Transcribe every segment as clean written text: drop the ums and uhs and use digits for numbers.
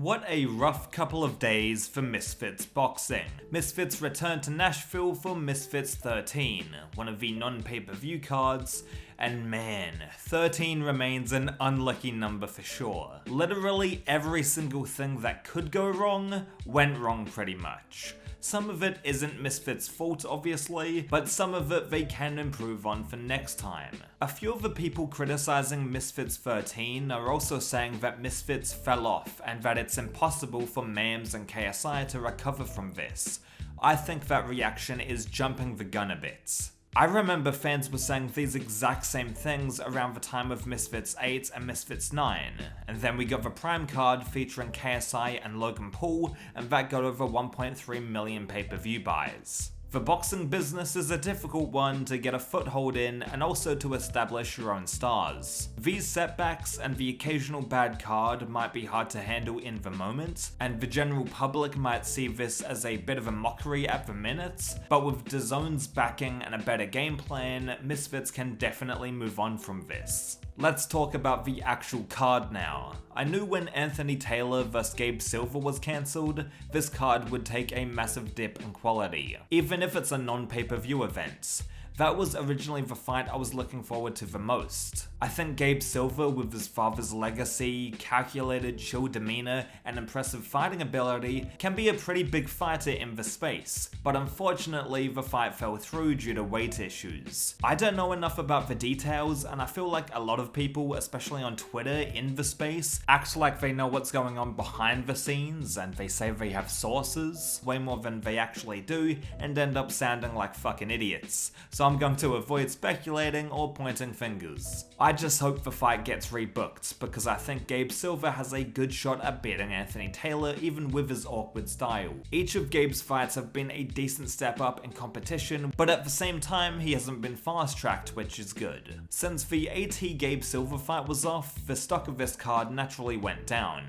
What a rough couple of days for Misfits boxing. Misfits returned to Nashville for Misfits 13, one of the non-pay-per-view cards, and man, 13 remains an unlucky number for sure. Literally every single thing that could go wrong went wrong pretty much. Some of it isn't Misfits' fault obviously, but some of it they can improve on for next time. A few of the people criticizing Misfits 13 are also saying that Misfits fell off and that it's impossible for MAMS and KSI to recover from this. I think that reaction is jumping the gun a bit. I remember fans were saying these exact same things around the time of Misfits 8 and Misfits 9, and then we got the Prime card featuring KSI and Logan Paul, and that got over 1.3 million pay-per-view buys. The boxing business is a difficult one to get a foothold in and also to establish your own stars. These setbacks and the occasional bad card might be hard to handle in the moment, and the general public might see this as a bit of a mockery at the minute, but with DAZN's backing and a better game plan, Misfits can definitely move on from this. Let's talk about the actual card now. I knew when Anthony Taylor vs Gabe Silver was cancelled, this card would take a massive dip in quality, even if it's a non-pay-per-view event. That was originally the fight I was looking forward to the most. I think Gabe Silver, with his father's legacy, calculated, chill demeanor, and impressive fighting ability, can be a pretty big fighter in the space, but unfortunately the fight fell through due to weight issues. I don't know enough about the details, and I feel like a lot of people, especially on Twitter in the space, act like they know what's going on behind the scenes, and they say they have sources, way more than they actually do, and end up sounding like fucking idiots. So I'm going to avoid speculating or pointing fingers. I just hope the fight gets rebooked, because I think Gabe Silver has a good shot at beating Anthony Taylor even with his awkward style. Each of Gabe's fights have been a decent step up in competition, but at the same time he hasn't been fast-tracked, which is good. Since the AT Gabe Silver fight was off, the stock of this card naturally went down.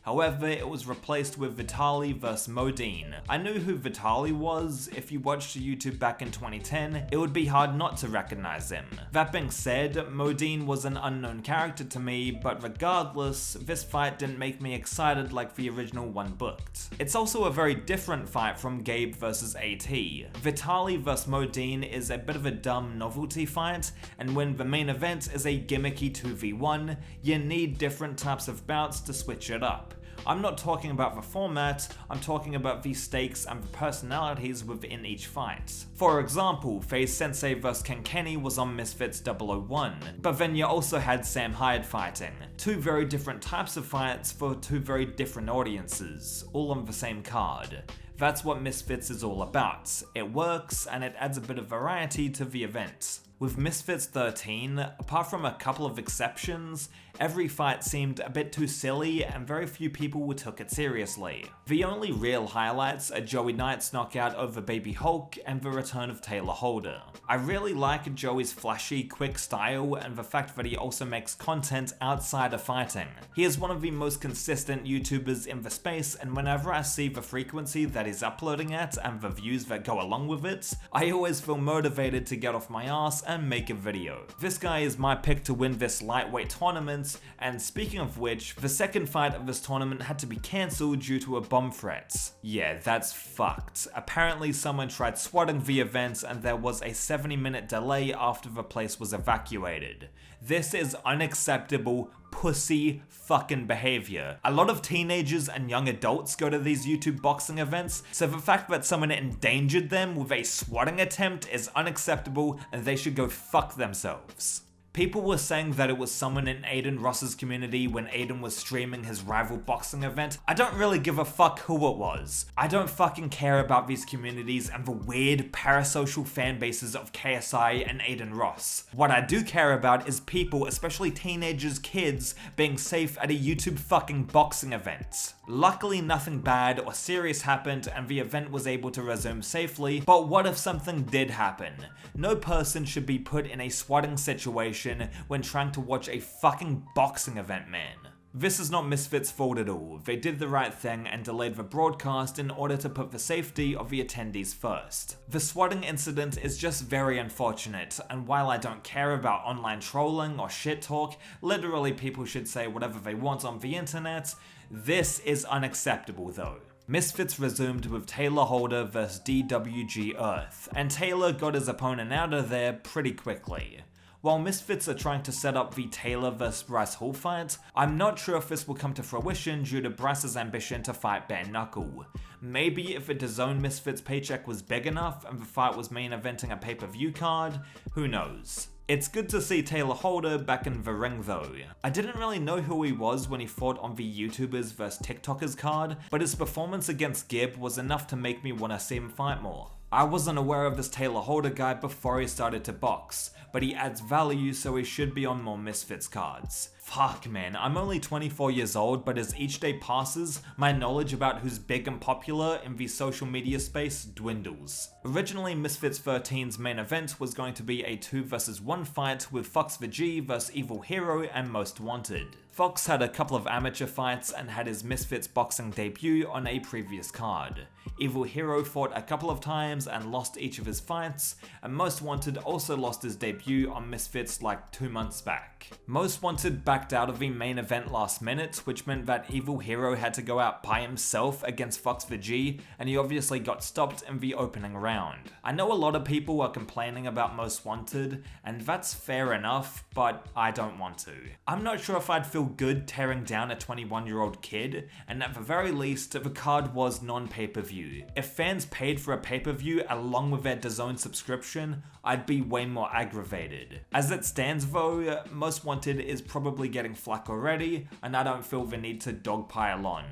However, it was replaced with Vitaly vs Modine. I knew who Vitaly was. If you watched YouTube back in 2010, it would be hard not to recognize him. That being said, Modine was an unknown character to me, but regardless, this fight didn't make me excited like the original one booked. It's also a very different fight from Gabe vs AT. Vitaly vs Modine is a bit of a dumb novelty fight, and when the main event is a gimmicky 2v1, you need different types of bouts to switch it up. I'm not talking about the format, I'm talking about the stakes and the personalities within each fight. For example, FaZe Sensei vs Kenkenny was on Misfits 001, but then you also had Sam Hyde fighting. Two very different types of fights for two very different audiences, all on the same card. That's what Misfits is all about. It works, and it adds a bit of variety to the event. With Misfits 13, apart from a couple of exceptions, every fight seemed a bit too silly and very few people took it seriously. The only real highlights are Joey Knight's knockout over Baby Hulk and the return of Taylor Holder. I really like Joey's flashy, quick style and the fact that he also makes content outside of fighting. He is one of the most consistent YouTubers in the space, and whenever I see the frequency that he's uploading at and the views that go along with it, I always feel motivated to get off my ass and make a video. This guy is my pick to win this lightweight tournament, and speaking of which, the second fight of this tournament had to be cancelled due to a bomb threat. Yeah, that's fucked. Apparently someone tried swatting the event and there was a 70-minute delay after the place was evacuated. This is unacceptable pussy fucking behavior. A lot of teenagers and young adults go to these YouTube boxing events, so the fact that someone endangered them with a swatting attempt is unacceptable and they should go fuck themselves. People were saying that it was someone in Aiden Ross's community when Aiden was streaming his rival boxing event. I don't really give a fuck who it was. I don't fucking care about these communities and the weird parasocial fan bases of KSI and Aiden Ross. What I do care about is people, especially teenagers, kids, being safe at a YouTube fucking boxing event. Luckily nothing bad or serious happened and the event was able to resume safely, but what if something did happen? No person should be put in a swatting situation when trying to watch a fucking boxing event, man. This is not Misfits' fault at all. They did the right thing and delayed the broadcast in order to put the safety of the attendees first. The swatting incident is just very unfortunate, and while I don't care about online trolling or shit talk, literally people should say whatever they want on the internet, This is unacceptable though. Misfits resumed with Taylor Holder vs DWG Earth, and Taylor got his opponent out of there pretty quickly. While Misfits are trying to set up the Taylor vs Bryce Hall fight, I'm not sure if this will come to fruition due to Bryce's ambition to fight Bare Knuckle. Maybe if a DAZN Misfits paycheck was big enough and the fight was main eventing a pay-per-view card, who knows. It's good to see Taylor Holder back in the ring though. I didn't really know who he was when he fought on the YouTubers vs TikTokers card, but his performance against Gib was enough to make me want to see him fight more. I wasn't aware of this Taylor Holder guy before he started to box, but he adds value so he should be on more Misfits cards. Fuck man, I'm only 24 years old, but as each day passes, my knowledge about who's big and popular in the social media space dwindles. Originally, Misfits 13's main event was going to be a 2 vs 1 fight with FoxTheG vs Evil Hero and Most Wanted. Fox had a couple of amateur fights and had his Misfits boxing debut on a previous card. Evil Hero fought a couple of times and lost each of his fights, and Most Wanted also lost his debut on Misfits like 2 months back. Most Wanted backed out of the main event last minute, which meant that Evil Hero had to go out by himself against FoxTheG, and he obviously got stopped in the opening round. I know a lot of people are complaining about Most Wanted, and that's fair enough, but I don't want to. I'm not sure if I'd feel good tearing down a 21-year-old kid, and at the very least, the card was non-pay-per-view. If fans paid for a pay-per-view along with their DAZN subscription, I'd be way more aggravated. As it stands though, Most Wanted is probably getting flack already, and I don't feel the need to dogpile on.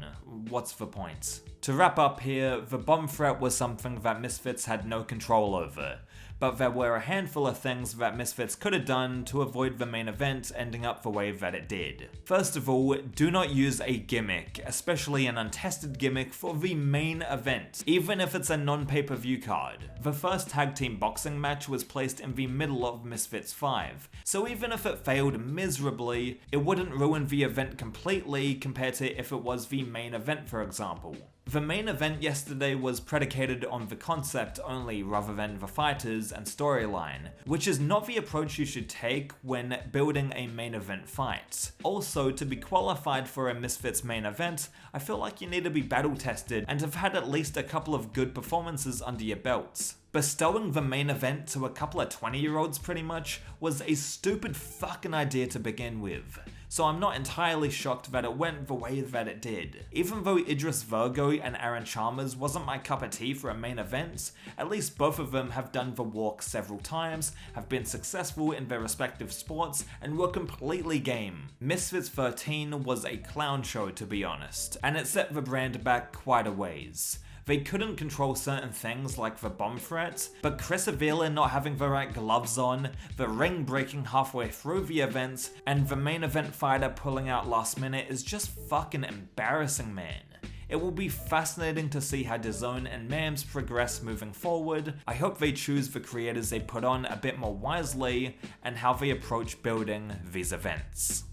What's the point? To wrap up here, the bomb threat was something that Misfits had no control over, but there were a handful of things that Misfits could have done to avoid the main event ending up the way that it did. First of all, do not use a gimmick, especially an untested gimmick, for the main event, even if it's a non-pay-per-view card. The first tag team boxing match was placed in the middle of Misfits 5, so even if it failed miserably, it wouldn't ruin the event completely compared to if it was the main event, for example. The main event yesterday was predicated on the concept only rather than the fighters and storyline, which is not the approach you should take when building a main event fight. Also, to be qualified for a Misfits main event, I feel like you need to be battle tested and have had at least a couple of good performances under your belts. Bestowing the main event to a couple of 20-year-olds pretty much was a stupid fucking idea to begin with, so I'm not entirely shocked that it went the way that it did. Even though Idris Virgo and Aaron Chalmers wasn't my cup of tea for a main event, at least both of them have done the walk several times, have been successful in their respective sports, and were completely game. Misfits 13 was a clown show to be honest, and it set the brand back quite a ways. They couldn't control certain things like the bomb threat, but Chris Avila not having the right gloves on, the ring breaking halfway through the event, and the main event fighter pulling out last minute is just fucking embarrassing, man. It will be fascinating to see how DAZN and MAMS progress moving forward. I hope they choose the creators they put on a bit more wisely, and how they approach building these events.